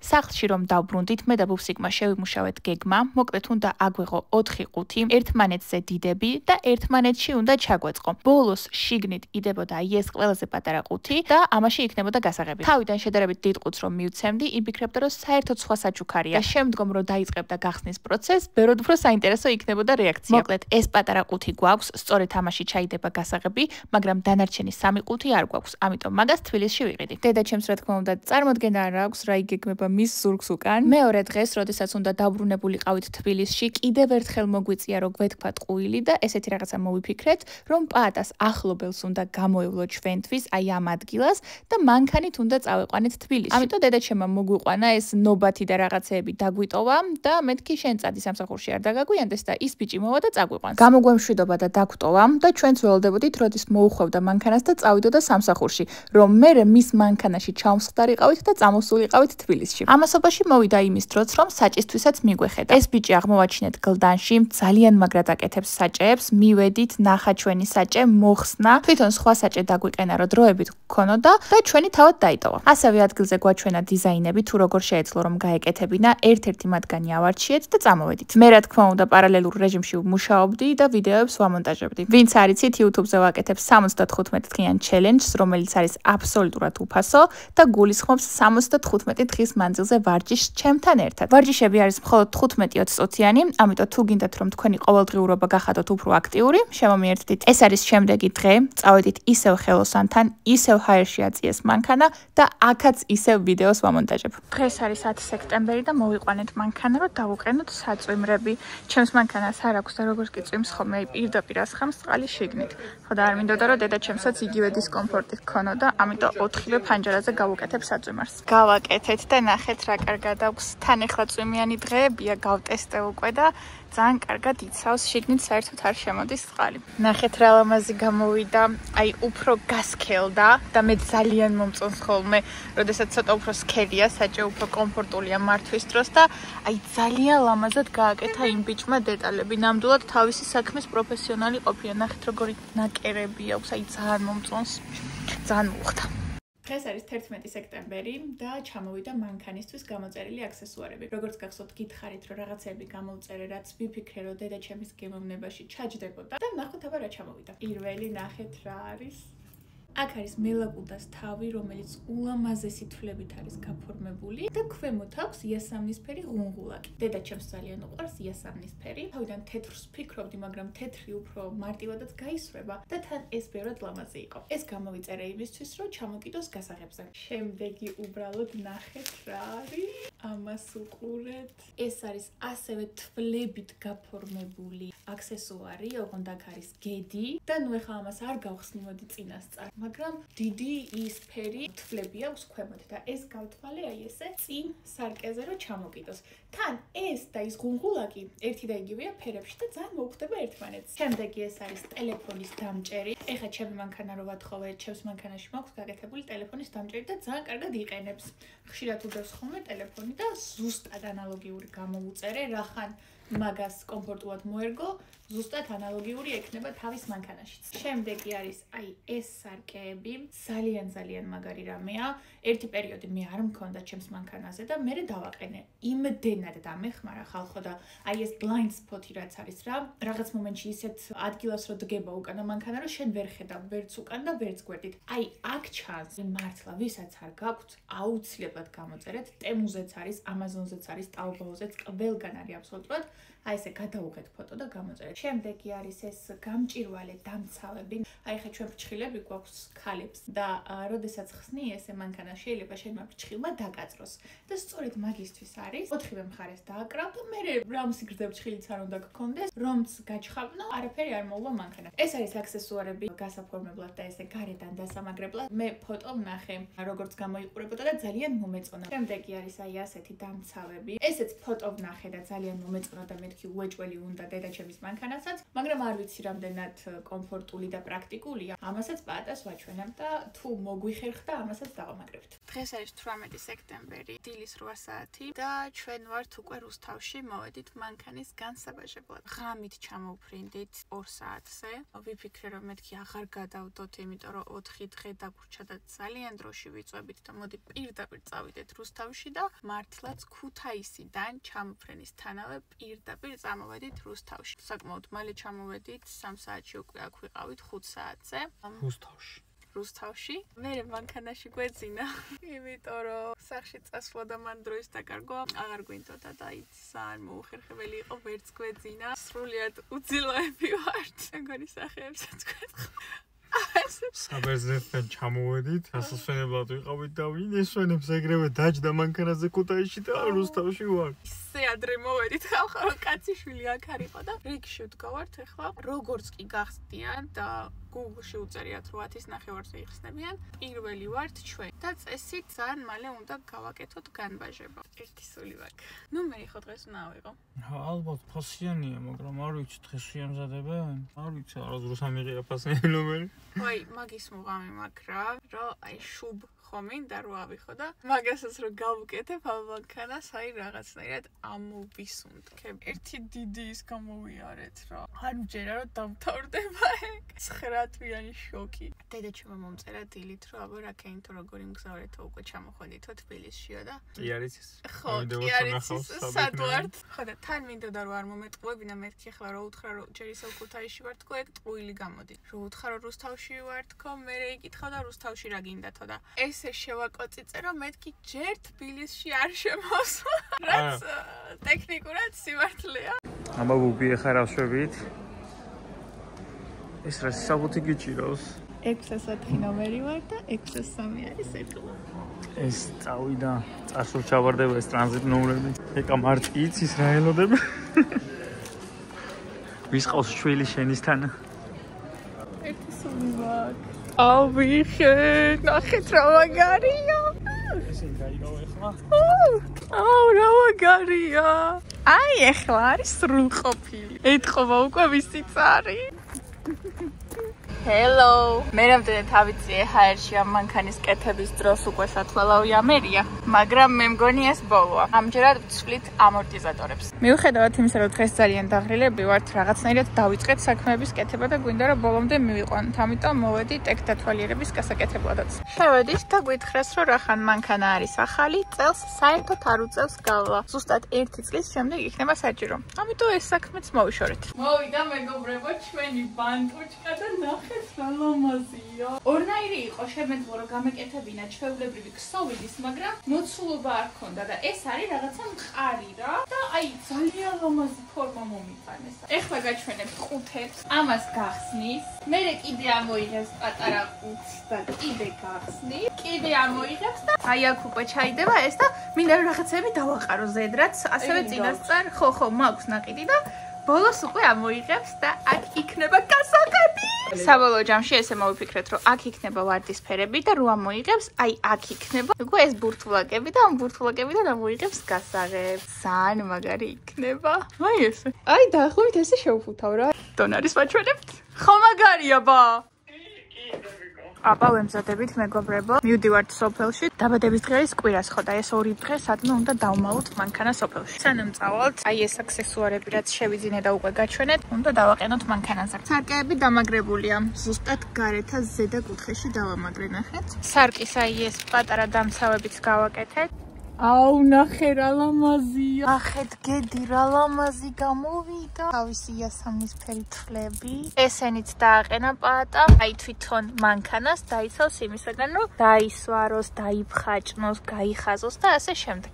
სახლში რომ დავბრუნდით, მე და ბუბსიკმა შევიმუშავეთ გეგმა, მოკლედ უნდა აგვეღო 4 ყუთი, ერთმანეთზე დიდები და ერთმანეთში უნდა ჩაგვეწყო. ბოლოს შიგნით იდებოდა ეს ყველაზე პატარა ყუთი და ამაში იქნებოდა გასაღები. თავიდან შედარებით დიდ ყუთს რომ მივცემდი, იფიქრებდა რომ საერთოდ სხვა საჩუქარია და შემდგომ რომ დაიწყებდა გახსნის პროცესს, ბევრად უფრო საინტერესო იქნებოდა რეაქცია. მოკლედ ეს პატარა ყუთი გვაქვს, სწორედ ამაში ჩაიდება გასაღები, მაგრამ დანარჩენი 3 ყუთი არ გვაქვს, ამიტომ მაგას თბილისში ვიყიდი. დედაჩემს რა თქმა უნდა წარმოდგენა არ აქვს, რა იგეგმება მის ზურგს უკან. მეორე დღეს, როდესაც უნდა დაბრუნებულიყავით თბილისში, კიდევ ერთხელ მოგვიწია რომ გვეთქვათ ყუილი და ესეთი რაღაცა მოვიფიქრეთ, რომ პაატას ახლობელს უნდა გამოევლოთ ჩვენთვის, აი ამ ადგილას და მანქანით უნდა წავეყვანეთ თბილისში. ამიტომ დედაჩემმა მოგვიყვანა ეს ნობათი და რაღაცეები დაგვიტოვა და მეთქი შენ წადი სამსახურში არ დაგაგვიანდეს და ის ბიჭი მოვა და წაგვიყვანს. გამოგვემშვიდობა და დაგვტოვა და ჩვენც ველოდებოდით, როდის მოუხვევდა მანქანას და წავიდოდა სამსახურში, რომ მე მის მანქანაში ჩავმსხდარიყავით და წამოსულიყავით თბილისში. ამასობაში მოვიდა იმის დროც, რომ საჭისთვისაც მიგვეხედა. ეს ბიჭი აღმოვაჩინეთ გლდანში, ძალიან მაგრად აკეთებს საჭეებს, მივედით, ნახა ჩვენი საჭე, მოხსნა, თვითონ სხვა საჭე დაგვიყენა, რომ დროებით გქონოდა და ჩვენი თავად დაიტოვა. ასევე ადგილზე გვაჩვენა დიზაინები, თუ როგორ შეეძლო რომ გაეკეთებინა, ერთ-ერთი მათგანი ავარჩიეთ და წამოვედით. მე რა თქმა უნდა პარალელურ რეჟიმში ვმუშაობდი და ვიდეოებს ვამონტაჟებდი. ვინც არ იცით, YouTube-ზე ვაკეთებ 75 დღიან ჩელენჯს, რომელიც არის აბსოლუტურად უფასო და გულისხმობს 75 დღის მანძილზე ვარჯიშს ჩემთან ერთად. ვარჯიშები არის მხოლოდ 15-20 წუთიანი, ამიტომ თუ გინდათ რომ თქვენი ყოველდღიურობა გახადოთ უფრო აქტიური, შემომიერთდით. ეს არის შემდეგი დღე, წავედით ისევ ხელოსანთან, ისევ ჰაერში აწიეს მანქანა და აქაც ისევ ვიდეოს ვამონტაჟებ. დღეს არის 10 სექტემბერი და მოვიყვანეთ მანქანა, რომ დავუყენოთ საწვიმრები. ჩემს მანქანას არ აქვს და როგორც კი წვიმს ხოლმე პირდაპირ ასხამს წყალი შიგნით. ხო და არ მინდოდა რომ დედაჩემსაც იგივე დისკომფორტი ჰქონოდა, ამიტომ 4-ვე ფანჯარაზე გავუკეთებ საწვიმარს. გავაკეთეთ და ნახეთ რა კარგად აქვს. თან ახლა წვიმიანი დღეებია, გავტესტე უკვე და ძალიან კარგად იცავს, შიგნით საერთოდ არ შემოდის წყალი. ნახეთ რა ლამაზი გამოვიდა, აი უფრო გასქელდა და მე ძალიან მომწონს ხოლმე, როდესაც ცოტა უფრო სქელია, საჭე უფრო კომფორტულია მართვის დროს და აი ძალიან ლამაზად გააკეთა იმ ბიჭმა დეტალები. ნამდვილად თავისი საქმის პროფესიონალი ყოფია. ნახეთ როგორი ნაკერები აქვს, აი ძალიან მომწონს. ძალიან მოხდა. დღეს არის 11 სექტემბერი და ჩამოვიდა მანქანისთვის გამოწერილი აქსესუარები. როგორც გახსოვთ, გითხარით, რომ რაღაცები გამოვწერე, რაც ვიფიქრე, რომ დედაჩემის გემოვნებაში ჩაჯდებოდა და ნახოთ აბა რა ჩამოვიდა. პირველი ნახეთ რა არის. აქ არის მელაკუდას თავი, რომელიც ულამაზესი თვლებით არის გაფორმებული და ქვემოთ აქვს იასამნისფერი ღუნღულაკი. დედაჩემს ძალიან უყვარს იასამნისფერი. თავიდან თეთრს ფიქრობდი, მაგრამ თეთრი უფრო მარტივადაც გაისვრება და თან ეს ბევრად ლამაზი იყო. ეს გამოვიწერე იმისთვის, რომ ჩამოკიდოს გასაღებზე. შემდეგი უბრალოდ ნახეთ რა არის. ამას უყურეთ. ეს არის ასევე თვლებით გაფორმებული აქსესუარი, ოღონდ აქ არის გედი და ნუ ეხლა ამას არ გავხსნივოდი წინასწარ. მაგრამ დიდი ის ფერი თვლები აქვს ქვემოთ და ეს გავთვალე აი ესე წინ სარკეზე რომ ჩამოკიდოს. თან ეს და ის ღუნღულაკი ერთი და იგივეა ფერებში და ძალიან მოუხდება ერთმანეთს. შემდეგი ეს არის ტელეფონის დამჭერი. ეხლა ჩემი მანქანა რო ვათხოვე, ჩემს მანქანაში მაქვს გაკეთებული ტელეფონის დამჭერი და ძალიან კარგად იყენებს. ხშირად უდევს ხოლმე ტელეფონი და ზუსტად ანალოგიური გამოვუწერე, რახან მაგას კომფორტულად მოერგო, ზუსტად ანალოგიური ექნება თავის მანქანაშიც. შემდეგი არის აი ეს სარკეები, ძალიან მაგარი რამეა. ერთი პერიოდი მე არ მქონდა ჩემს მანქანაზე და მე დავაყენე. იმდენად დამეხმარა ხალხო და აი ეს blind spot-ი რაც არის რა, რაღაც მომენტში ისეთ ადგილას რო დგება უკანა მანქანა, რომ შენ ვერ ხედავ ვერც უკან და ვერც გვერდით. აი აქ ჩანს მართლა ვისაც არ გაქვთ, აუცილებლად გამოწერეთ. ტემუზეც არის, ამაზონზეც არის, ტაობაოზეც, ყველგან არის აბსოლუტურად. აი ესე გადაუღეთ ფოტო და გამოწერეთ. შემდეგი არის ეს გამჭირვალე დამცავები. აი ხა ჩვენ ფრჩხილები გვაქვს ქალებს და როდესაც ხსნი ესე მანქანა შეიძლება შენმა ფრჩხილმა დაკაწროს. და სწორედ მაგისთვის არის 4-ვე მხარეს დააკრავ და მე რამს იგრძევ ფრჩხილიც არ უნდა გქონდეს, რომც გაჩხაბნო, არაფერი არ მოვა მანქანა. ეს არის აქსესუარები გასაფორმებლად და ესე გარედან დასამაგრებლად. მე ფოტო ვნახე, როგორც გამოიყურებოდა და ძალიან მომეწონა. შემდეგი არის აი ასეთი დამცავები. ესეც ფოტო ვნახე და ძალიან მომეწონა და მეთქი უეჭველი უნდა დედაჩემის მანქანასაც, მაგრამ არ ვიცი რამდენად კომფორტული და პრაქტიკულია. ამასაც პაატას ვაჩვენებ და თუ მოგვიხერხდა, ამასაც დავამაგრებთ. დღეს არის 18 სექტემბერი, დილის 8 საათი და ჩვენ ვართ უკვე რუსთავში, მოვედით მანქანის განსაბაჟებლად. ღამით ჩამოვფრინდით 2 საათზე. ვიფიქრე რომ მეთქი აღარ გადავდოთ, იმიტომ რომ 4 დღე დაგვრჩა და ძალიან დროში ვიწვევით და მოდი პირდაპირ წავიდეთ რუსთავში და მართლაც ქუთაისიდან ჩამოფრენისთანავე პირდაპირ წამოვედით რუსთავში. საკმაოდ მალე ჩამოვედით, 3 საათში უკვე აქ ვიყავით 5 საათზე. რუსთავში. მე მანქანაში გვეძინა, იმიტომ რომ სახში წასვლა და მან დროის დაკარგვა აღარ გვინდოდა და ძალიან მოუხერხებელი იყო, ვერც გვეძინა. სრულიად უძილოები ვართ. მეგონი სახეებსაც გვეთხო. საბერძნეთთან ჩამოვედით, ასასვენებლად ვიყავით და ვინ ესვენებს ეგრევე დაჯდა მანქანაზე ქუთაისში და რუსთავში ვარ. ისე ადრე მოვედით, ხალხო კაციშვილი აქ არ იყო და რიგში ვდგავართ ახლა. როგორც კი გახსნიან და Google-ში უწერიათ 8:30-ზე იხსნებიან, პირველი ვართ ჩვენ და წესით ძალიან მალე უნდა გავაკეთოთ განბაჟება. ერთი სული ვაქვს. ნუ მე ხო დღეს უნდა ავიღო. ალბათ ფასიანია, მაგრამ არ ვიცი დღეს შეამზადებენ. არ ვიცი, არასდროს ამიღია ფასიანი ნომერი. ვაი, მაგის მუღამი მაქვს რა, რომ აი შუბ ხომინდა რო ავიხო და მაგასაც რო გავუკეთებ ამ მანქანას, აი რაღაცნაირად ამოვისუნთქებ. ერთი დიდი ის გამოვიარეთ რა. არ მჯერა რომ დამთავრდება ეგ. 9 თვიანი შოკი. დედაჩემმა მომწერა დილით რომ აბა რა კეინთო როგორი მგზავრეთო უკვე ჩამოხვედითო თბილისშიო და კი არის ის. ხო, კი არის ის სადვართ. ხო და თან მინდოდა რომ არ მომეტყუებინა მეთქი ახლა რო უთხრა რომ ჯერ ისევ ქუთაისში ვარ თქო ეგ ტყუილი გამოდი. რო უთხრა რომ რუსთავში ვარ თქო მე იკითხავ და რუსთავში რა გინდათო და ესე შევაკოწიწე რომ მეთქი ჯერ თბილისში არ შემოსვა. რაც ტექნიკურად სიმართლეა. აბა ბუბი ახლა რა შვებით? ეს რა საბუთი გიჭირავს? 604 ნომერი ვარ და 603 არის ეკლა. ეს წავიდა, წასულ ჩავარდება ეს ტრანზიტ ნომრები. ეკა მარტი იცის რა ელოდებ. ვის ყავს შვილი შენისთან? ერთი სული ვაქვს. ავიხე, ნახეთ რა მაგარია. ესე გაიგავ ახლა. აუ, რა მაგარია. აი, ახლა არის სრულყოფილი. ეთყობა უკვე ვისი წარი. Hello. მე რამდენად ავიცი HR-ში ამ მანქანის კეთების დროს უკვე სათვალავი ამერია, მაგრამ მე მგონი ეს ბოლოა. ამჯერად ვცვლით ამორტიზატორებს. მიუხედავად იმისა, რომ დღეს ძალიან დაღრილები ვართ, რაღაცნაირად დავიწყეთ საქმეების კეთება და გვინდა რომ ბოლომდე მივიყვანოთ. ამიტომ მოვედით ეგ დათვალიერების გასაკეთებლადაც. შევედით და გვითხრეს, რომ რახან მანქანა არის ახალი, წელს საერთოდ არ უწევს გავლა. ზუსტად 1 წლის შემდეგ იქნება საჭირო. ამიტომ ეს საქმეც მოვიშორეთ. მოვიდა მეგობრებო, ჩვენი ბანტუჩკა და ნახეთ რა ლამაზია. ორნაირი იყო, შემეძლო რომ გამეკეთებინა ჩვეულებრივი ქსოვილის, მაგრამ მოცულობა არ ქონდა და ეს არის რაღაცა მყარი რა და აი ძალიან ლამაზი ფორმა მომიტანეს. ეხლა გაჩვენებთ ყუთებს, ამას გახსნის, მერე კიდე ამოიღებს პატარა ყუთს და კიდე გახსნის, კიდე ამოიღებს და აი აქ უკვე ჩაიდება ეს და მინდა რომ რაღაცები დავაყარო ზედრაც, ასევე წინასწარ, ხო, მაქვს ნაყიდი და ბოლოს უკვე ამოიღებს და აქ იქნება გასაღები. საბოლოო ჯამში ესე მოვიფიქრეთ, რომ აქ იქნება ვარდისფერები და რო ამოიღებს, აი აქ იქნება უკვე ეს ბურთულაკები და ამ ბურთულაკებიდან ამოიღებს გასაღებს. ძალიან მაგარი იქნება. აი ესე. აი დაახლოებით ესე შევფუთავ რა. დონარის ვაჩვენებთ. ხო მაგარია ბა. აბა ვემზადებით მეგობრებო. მივდივართ სოფელში. დაბადების დღე არის კვირას ხო და ეს 2 დღე სადმე უნდა დავმალოთ მანქანა სოფელში. სანამ წავალთ, აი ეს აქსესუარები რაც შევიძინე და უკვე გაჩვენეთ, უნდა დავაყენოთ მანქანაზე. სარკეები დამაგრებულია. ზუსტად გარეთა ზედა კუთხეში დავამაგრე ნახეთ. სარკის აი ეს პატარა დამცავებიც გავაკეთეთ. აუ ნახე რა ლამაზია. ნახეთ გედი რა ლამაზი გამოვიდა. თავისი იასამნისფერი თვლები. ესენიც დააყენა პაატა. აი თვითონ მანქანას დაიცავს იმისაგან, რომ დაისვაროს, დაიფხაჭნოს, გაიხაზოს და ასე შემდეგ.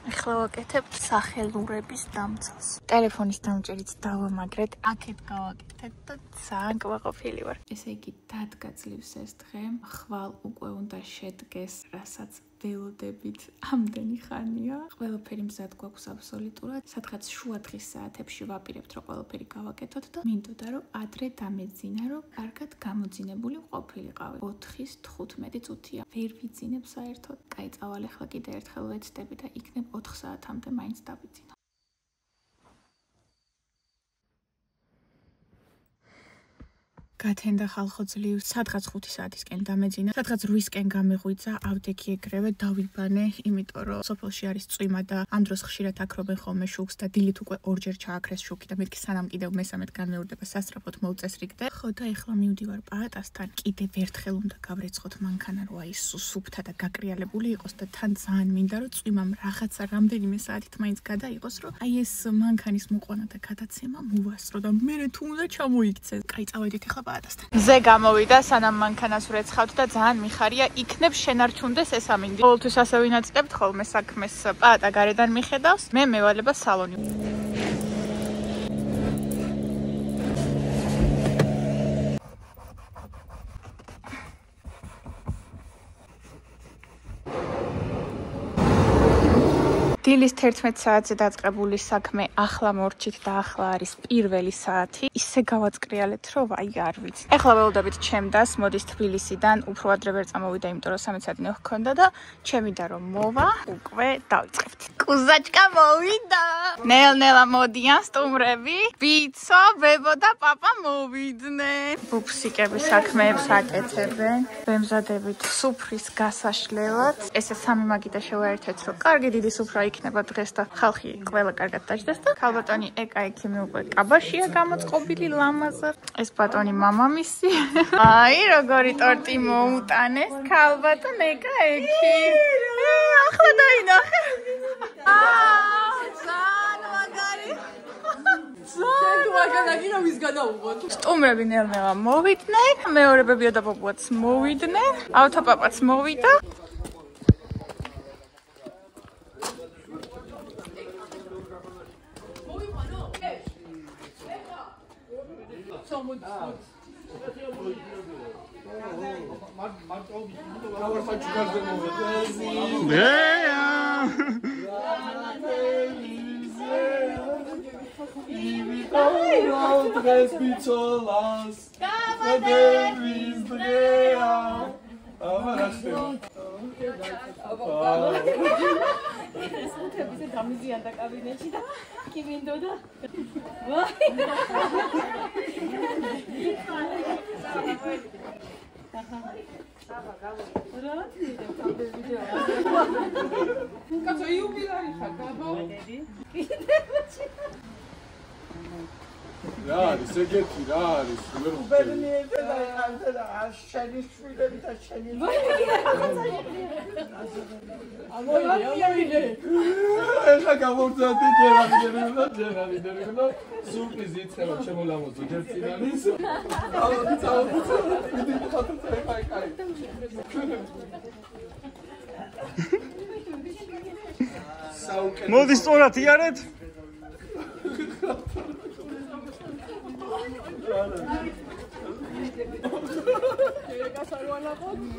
ახლა ვაკეთებ სახელურების დამცავს. ტელეფონის დამჭერით დავამაგრეთ, აქეთ გავაკეთეთ და ძალიან კმაყოფილი ვარ. ესე იგი დადგა ძლივს ეს დღე. ხვალ უკვე უნდა შედგეს, რასაც ველოდებით ამდენი ხანია. ყველაფერი მზად გვაქვს აბსოლუტურად. სადღაც შუა დღის საათებში ვაპირებთ, რომ ყველაფერი გავაკეთოთ და მინდოდა რომ ადრე დამეძინა, რომ კარგად გამოძინებული ყოფილიყავი. 4-ის 15 წუთია. ვერ ვიძინებ საერთოდ. კაი, წავალ ახლა კიდე ერთხელ ვეცდები და იქნებ 4 საათამდე მაინც დავიძინო. გათენდა ხალხო ძლივ, სადღაც 5 საათისკენ დამეძინა, სადღაც 8-ისკენ გამიღვიძა, ავდექი ეგრევე დავიბანე, იმიტომ რომ სოფელში არის წვიმა და ამ დროს ხშირად აქრობენ ხოლმე შუქს და დილით უკვე ორჯერ ჩააქრეს შუქი და მეთქი სანამ კიდევ მესამედ განმეორდება სასწრაფოდ მოუწესრიგდე. ხო და ეხლა მივდივარ პაატასთან, კიდევ ერთხელ უნდა გავრეცხოთ მანქანა, რომ აი სუფთა და გაკრიალებული იყოს და თან ძალიან მინდა რომ წვიმამ რაღაცა რამდენიმე საათით მაინც გადაიყოს, რომ აი ეს მანქანის მოყვანა და გადაცემა მოვასწრო და მერე თუ უნდა ჩამოიქცე. კაი, წავედით ახლა ზე გამოვიდა სანამ მანქანას ვრეცხავთ და ძალიან მიხარია იქნებ შენარჩუნდეს ეს ამინდი. ყოველთვის ასე ვინაწდებთ ხოლმე საქმეს პაატა გარედან მიხედავს, მე მევალება სალონი. დილის 11 საათზე დაწყებული საქმე ახლა მორჩით და ახლა არის პირველი საათი. ისე გავაწკრიალეთ, რომ აი არ ვიცი. ახლა ველოდებით ჩემდას, მოდის თბილისიდან, უფრო ადრე ვერ წამოვიდა, იმიტომ რომ 13 საათი ჰქონდა და ჩემიდა რომ მოვა, უკვე დავიწყებთ. კუზაჭკა მოვიდა. ნელ-ნელა მოდიან სტუმრები. ვიცო, ბებო და პაპა მოვიდნენ. ბუფსიკების საქმეებს აკეთებენ. ვემზადებით სუფრის გასაშლელად. ესე სამი მაგიდა შევაერთეთ, რომ კარგი დიდი სუფრა იქნება დღეს და ხალხი ყველა კარგად დაждდეს და ქალბატონი ეკა ექიმი უკვე კაბაშია გამოწყობილი ლამაზად. ეს ბატონი მამამისი. აი როგორი ტორტი მოუტანეს ქალბატონ ეკა ექი. ახლა დაინახე. ძალიან მაგარი. ძალიან მაგარი რომ ის გადაუღოთ. სტუმრები ნელ-ნელა მოვიდნენ, მეორებებია და პოპუაც მოვიდნენ, ავტოპაპაც მოვიდა. გამიზიანდა კაბინეტში და კი მინდოდა. კაცო იუბილარი ხარ, გაბო? რა არის ეგეთი რა არის ბერნიეზე და ახალდა და შენი შვილები და შენი ეხა გამოვძადი ჯერალიდერინო სურპრიზ იწევა შემოლამოძო ჯერ წინალის მოდი სწორად იარეთ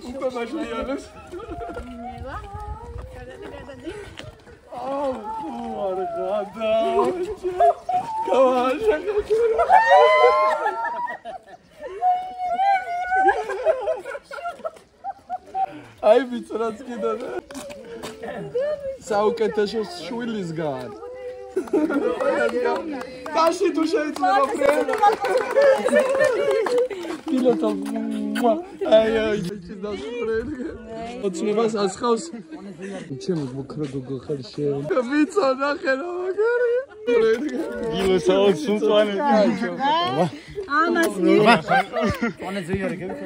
უკვე მაშლიანებს აუ არ გადა კავაშა აი ვიცრაც კიდე საუკეთესო შვილისგან კაში თუ შეიძლება ფრენ pilota აი ის დასწრენ ოცნებას ასხავს ჩემ მოქრო გოგო ხარ შენ ვიცო ნახე რა მაგარი გილო საოც სუნწვანე ამას მოვანე ზიარი გეკეთე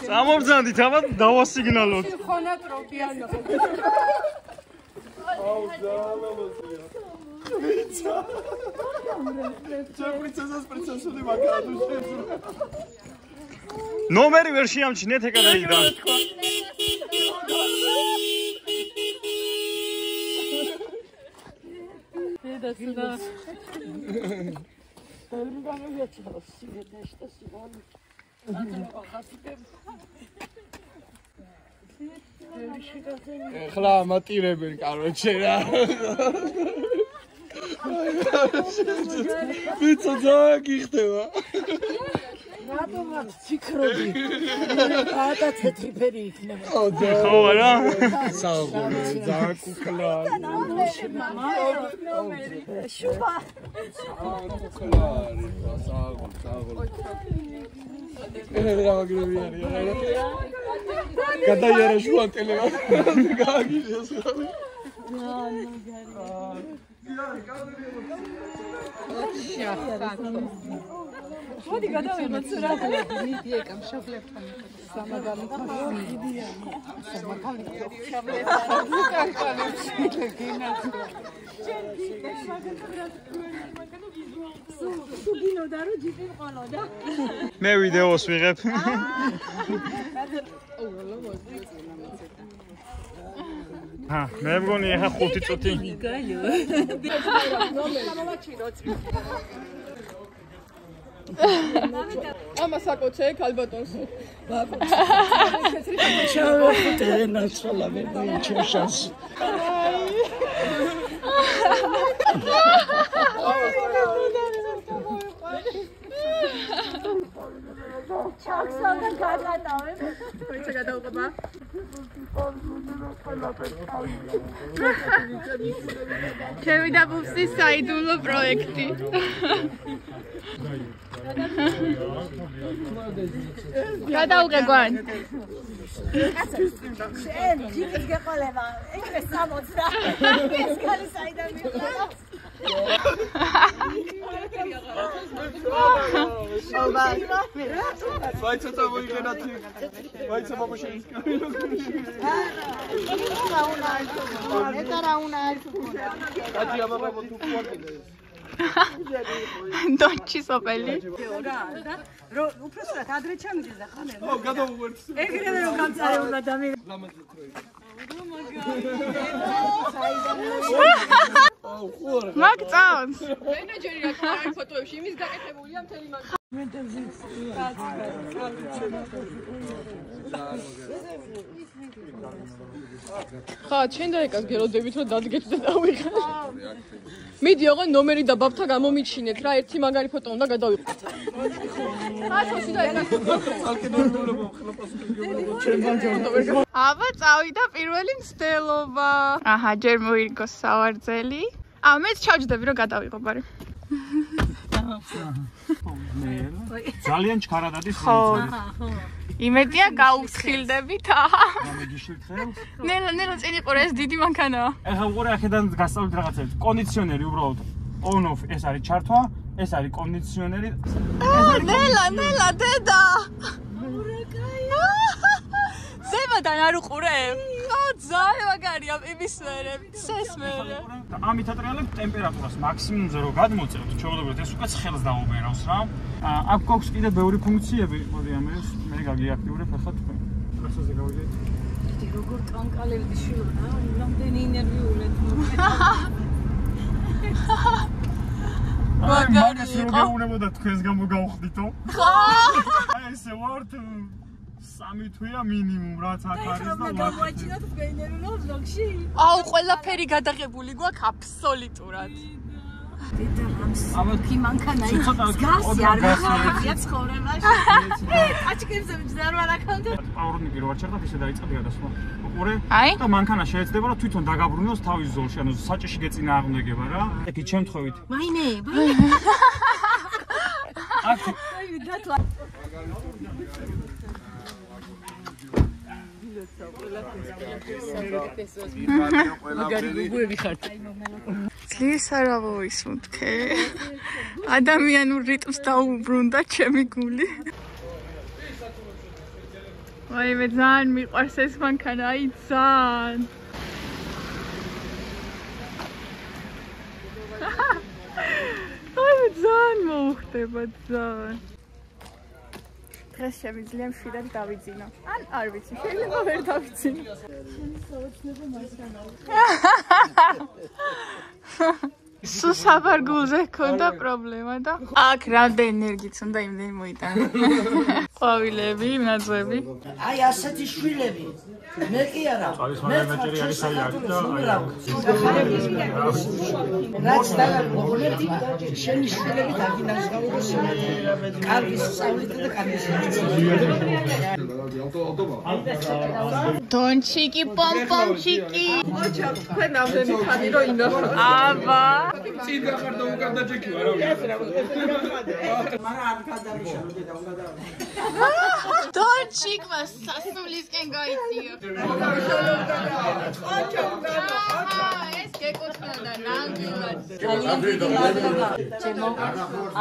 სამობძანდით აბა დავასიგნალოთ ხონა ტროპიანო აუ ძალამაზია ვიცა პრინცესას პრინცესული მაგარადუშებს ნომერი ვერ შეამჩნიეთ ეკა დაიდა დედასულა ეხლა ამატირებენ, კაროჩე რა. ვიცი ძალიან გიხდება. რატომაც ფიქრობდი? და თეთრი ფერი იქნება. ხო არა? საუბარი ძალიან კუკლაა. შუბა. გადაიარა შუატელე. გააგიჟეს. მოდი გადავიღოთ სურათი. მიდი ეკამ შაბლებთან. სამაგალითო ვიდეო. სამაგალითო მე ვიდეოს ვიღებ. მე მგონი ახლა 5 წუთი. ამას აკოცე ქალბატონს. ჩავეხუტე ნაცვალავე ჩემშანს. ჩაქსავდა გადატავებ. ვიცი გადაუყობა. ჩემი და ბუბსის საიდუმლო პროექტი. გადაუყებან. შენ ჯიქის გეყოლება. ეგრე 60. ეს კარი საიდან მიყვა? ვაიცა წამოიგენათ. ვაიცა ბაბაშენის კარი. აჯი ამაბა თუ ყوانტელე. დონჩი სოპელი. რო უბრალოდ ადრე ჩამიდეს და ხანე. ო, გადავუვერთ. ეგრევე რომ გამწარეულა და მე. მაგ წავს. მენეჯერი რა არის ფოტოებში იმის გაკეთებულია მთელი მაგ. ხა, ჩვენ და ეკას გელოდებით რომ დადგეთ და დავიღოთ. მიდი ოღონ ნომერი და ბაბთა გამომიჩინეთ რა, ერთი მაგარი ფოტო უნდა გადავიღოთ. ხაშოში და ეკას. აბა წავიდა პირველი მცდელობა. აჰა, ჯერ მოირგო სავარძელი. მეც ჩავჯდები რომ გადავიღო ბარი. ძალიან ჩქარადადი ხო. იმედია გაუფრთხილდებით. გამიგიშილთ ხელს. ნელა წინ იყურე ეს დიდი მანქანაა. ეხლა უყურე აქედან გასწავლით რაღაცებს. კონდიციონერი უბრალოდ on off ეს არის ჩართვა, ეს არის კონდიციონერი. ნელა დედა. ზემოდან არ უყურებ? ძალიან მაგარია იმის მერე, ცეს მერე. ამით ატრიალებთ ტემპერატურას მაქსიმუმზე რომ გადმოწევთ, ჩვეულებრივად ეს უკვე ცხელს დაუბერავს რა. აქ გვაქვს კიდე ბევრი ფუნქციები, მოდი ამას მე გაგიაქტიურებ ახლა თქვენ. პროცესზე გავიდეთ. როგორ კანკალები შევნა, რამდენი ინერვიულეთ მაგას რო გეუბნებოდა თქვენს გამო გავხდითო? ხო. აი ესე ვართ 3 თვეა მინიმუმ რაც აქ არის და გავაჩინოთ გვენერულ ბლოგში. აუ, ყველაფერი გადაღებული გვაქვს აბსოლუტურად. დედა ამსი მანქანა გასი არ გახია ცხოვრებაში. აჩქებზე მჯდარ მარაკამდე. პაურნიკი რო არ ჩერდათ ისე დაიწყდი გადასვლა. უყურე აი? და მანქანა შეეცდება რომ თვითონ დაგაბრუნოს თავის ზოლში, ანუ საჭეში გეწინააღმდეგება რა. ეკი ჩემთხოვით. მაინე. აქ აი დათვა. ძლიერს არა მოისმუთქე. ადამიანურ რიტმს დაუბრუნდა ჩემი გული. ვაიმე ძალიან მიყვარს ეს მანქანა, აი ძალიან. აი ძალიან მოუხდება ძალიან. დღეს შემიძლია მშვიდად დავიძინო. ან არ ვიცი, შეიძლება ვერ დავიძინო. სულ საბარგულზე ჰქონდა პრობლემა და აქ რამდენი ენერგიც უნდა იმდენი მოიტანო. ყვავილები, ნაძვები. აი ასეთი შვილები. მე კი არა. მე მეჭერი არის აი აქ და აი რაც დაგმოგონებდი, შენი შვილები დაგინახავდა შემოდი. კარგი სწავლით და კარგი დონჩიკი, პომპომჩიკი. ოჩა, თქვენ ამდენი ხანი რო ინახავთ. აბა. წინ გახარ და უკან დაჭექი ვარ რა. მაგრამ არ გადავიშალოდი და უნდა და დონჩიკმა სასულისკენ გაიწია. ეს გეკუთვნოდა ნამდვილად. ძალიან დიდი მადლობა ჩემო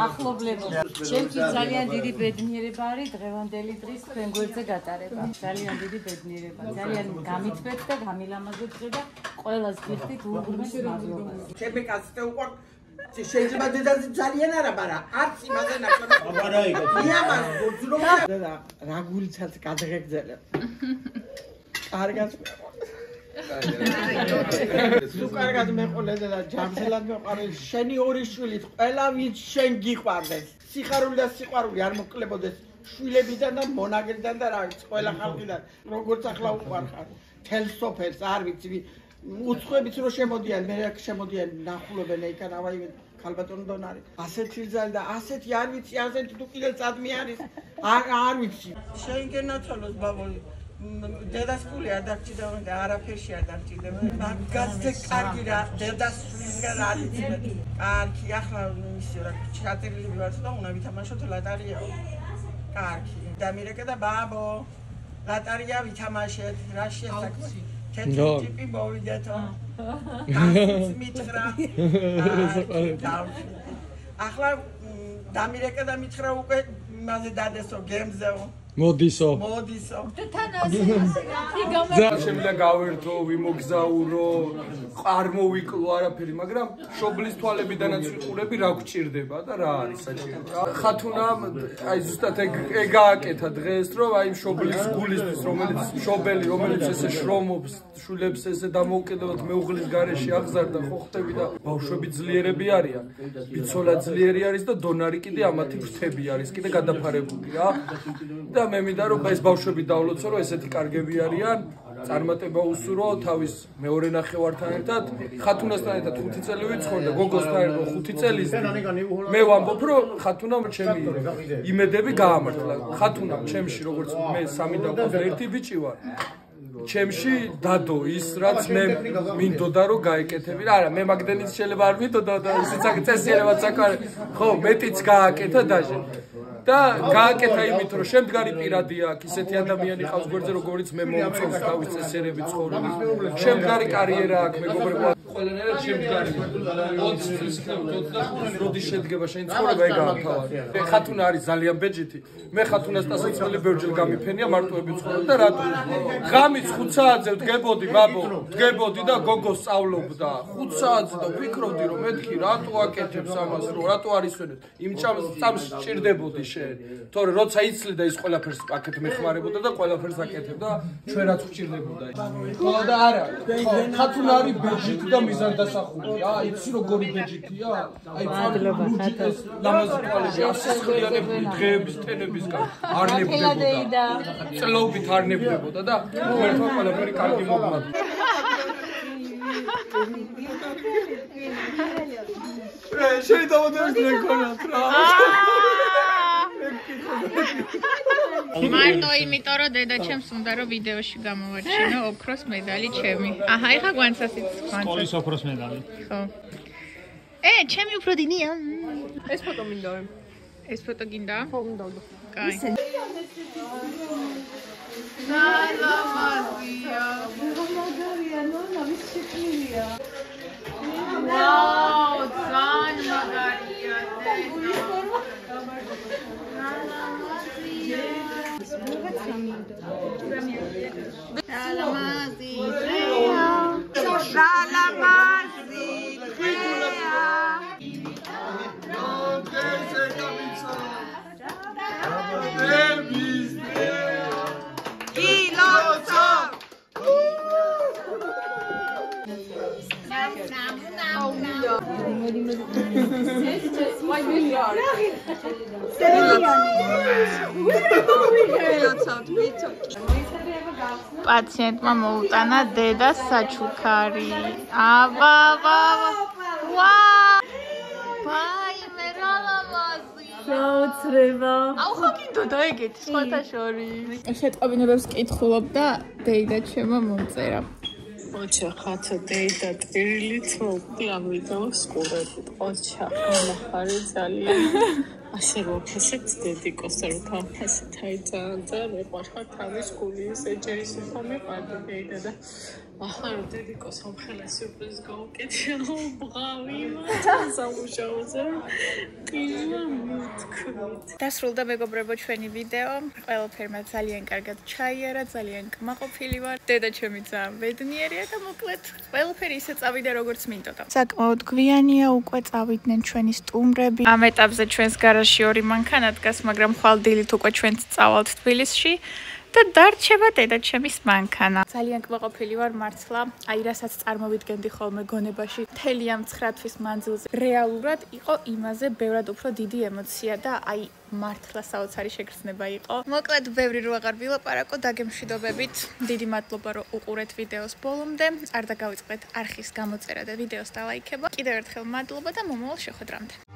ახლობლებო. ჩემთვის ძალიან დიდი ბედნიერება არის დღევანდელი დღის თქვენ გვერდზე გატარება. ძალიან დიდი ბედნიერება. ძალიან გამიწვეთ და გამილამაზეთ დღე და ყველას გიხდით უღრმეს მადლობა. ჩემი კაცზე უყვარ შეიძლება დედაზე ძალიან არა, მაგრამ არც იმაზე ნახება. აბარა იგო. იამას გოძრობა და რა გულიცაც გადღეგზელებ. კარგად თუ კარგად მეყოლე და ჯამშელად მეყარე შენი ორი შვილით ყველა ვინც შენ გიყვარდეს. სიხარული და სიყვარული არ მოკლებოდეს შვილებიდან და მონაგრიდან და რა ვიცი ყველა ხალხიდან როგორც ახლა უყვარხარ. თელ სოფელს არ ვიცი უცხოებიც რო შემოდიან მე აქ შემოდიან ნახულობენ იქან ავაი ქალბატონო დონარი ასეთი ზალი და ასეთი არ ვიცი ასეთი თუ კიდე წადმი არის არ ვიცი შენ გენაცვალოს ბაბოლი დედას ფული არ დაგჭირდა და არაფერში არ დაგჭირდება მაგაზე კარგი რა დედას ფულისგან არ ვიცი კარგი ახლა ისე რა ჩაწერილი ვარ და უნდა ვითამაშოთ ლატარიაო კარგი დამირეკე და ბაბო ლატარია ვითამაშეთ რა შეასაქმე თეთრი ტიპი მოვიდეთო მითხრა ახლა დამირეკე და მითხრა უკვე იმაზე დადესო გემზეო მოდისო შემიძლია გავერთო, ვიმოგზაურო, არ მოვიკლო არაფერი, მაგრამ შობლის თვალებიდანაც ვიყურები რა გვჭირდება და რა არის საჭირო. ხათუნამ აი ზუსტად ეგ გააკეთა დღეს, რომ აი შობლის გულისთვის, რომელიც შობელი, რომელიც ესე შრომობს, შულებს ესე დამოუკიდებლად მეუღლის გარეშე აღზარდა, ხო ხტები და ბავშვები ძლიერები არიან. ბიცოლა ძლიერი არის და დონარი კიდე ამათი ფრთები არის, კიდე გადაფარებული რა. და მე მინდა რომ ეს ბავშვები დავლოცო რომ ესეთი კარგები არიან წარმატება უსურო თავის მეორე ნახევართან ერთად ხათუნასთან ერთად 5 წელი ვიცხოვრდა გოგოსთან ერთად 5 წელიწად მე ვამბობ რომ ხათუნამ ჩემი იმედები გაამართლა ხათუნამ ჩემში როგორც მე 3 და 1 ბიჭი ვარ ჩემში დადო ის რაც მე მინდოდა რომ გაეკეთები რა არა მე მაგდენიც შეიძლება არ მინდოდა და ისიც წესიერებად საკარი ხო მეტიც გააკეთა დაჟე და გააკეთა იმით რომ შემდგარი პირადი აქვს ისეთი ადამიანი ყავს გვერდზე როგორიც მე მომწონს თავის წესიერებით ცხოვრების შემდგარი კარიერა აქვს მეგობრებო ყველანაირად შემდგარი 20 წლის იქნება 25 როდის შედგება შენი ცხოვრება ეგაა თავი ხათუნა არის ძალიან ბეჯითი მე ხათუნას დასაწყელი ბევრჯერ გამიფენია მარტოები ცხოვრობ და რატო ღამის 5 საათზე ვდგებოდი ბაბო ვდგებოდი და გოგო სწავლობდა 5 საათზე და ვფიქრობდი რომ მეთქი რატო აკეთებს ამას რომ რატო არ ისვენებს იმ წამს სჭირდებოდი შენ თორე როცა იცლი და ის ყველაფერს აკეთებ მეხმარებოდა და ყველაფერს აკეთებდა ჩვენ რაც ვჭირდებოდა ხო და არა ხათუნა არის ბეჯითი და მიზანდასახულია იცი როგორი ბეჯითია აი ლუჯიტეს ლამაზი თვალები ასისხლიანებული დღეების თენებისგან არ ნებდებოდა წლობით არ ნებდებოდა და ერთმა ყველაფერი კარგი მოგმართ შენ დავადებს ლეკონათ რა მარტო იმიტომ რომ დედა ჩემს უნდა რომ ვიდეოში გამოვაჩინო ოქროს медаლი ჩემი. აჰა, ეხა გვანცასიც სკოლის ოქროს медаლი. ხო. ჩემი უფრო დინია. ეს ფოტო მინდა. ეს ფოტო გინდა? ხო, მინდა. კაი. სალამაზია. მაგარია, ნონა, ვის შექმნილია. ვაუ, ძალიან მაგარია. პაციენტმა მოუტანა დედა საჩუქარი. აბა ვა ვაიმე რა ლამაზი. გაოცრება. აუ ხო კიდოდა ეგეთი სხვათა შორის. შეტყობინებებს კითხულობ და დეიდა ჩემო მომწერა. ოჩა ხათო დეიდა ტრილით მოვკლავიდოს ყურებით. ოჩა ხმახარი ძალიან ასე ვაფასებთ დედიკოს რომ თავფასით აიძანდა მეყვარხარ თავის გულის ეჯერის ხომიყარდა დეიდა და ახლა რომ დედიკოს ამხელა სიურპრიზ გავუკეთე ბღავი სამუშაოზე ყილა მithქვით დასრულდა მეგობრებო ჩვენი ვიდეო ყველაფერმა ძალიან კარგად ჩაიარა ძალიან კმაყოფილი ვარ დედა ჩემი ძალიან ბედნიერია და მოკლედ ყველაფერი ისე წავიდა როგორც მინდოდა საკმაოდ გვიანია უკვე წავიდნენ ჩვენი სტუმრები ამ ეტაპზე ჩვენს გარაჟში ორი მანქანა დგას მაგრამ ხვალ დილით უკვე ჩვენც წავალთ თბილისში და დარჩება დედაჩემის მანქანა. ძალიან კმაყოფილი ვარ მართლა. აი რასაც წარმოვიდგენდი ხოლმე გონებაში მთელი ამ 9 თვის მანძილზე რეალურად იყო იმაზე ბევრად უფრო დიდი ემოცია და აი მართლა საოცარი შეგრძნება იყო. მოკლედ ბევრი რო აღარ ვილაპარაკო დაგემშვიდობებით. დიდი მადლობა რომ უყურეთ ვიდეოს ბოლომდე. არ დაგავიწყდეთ არხის გამოწერა და ვიდეოს დალაიქება. კიდევ ერთხელ მადლობა და მომავალ შეხვედრამდე.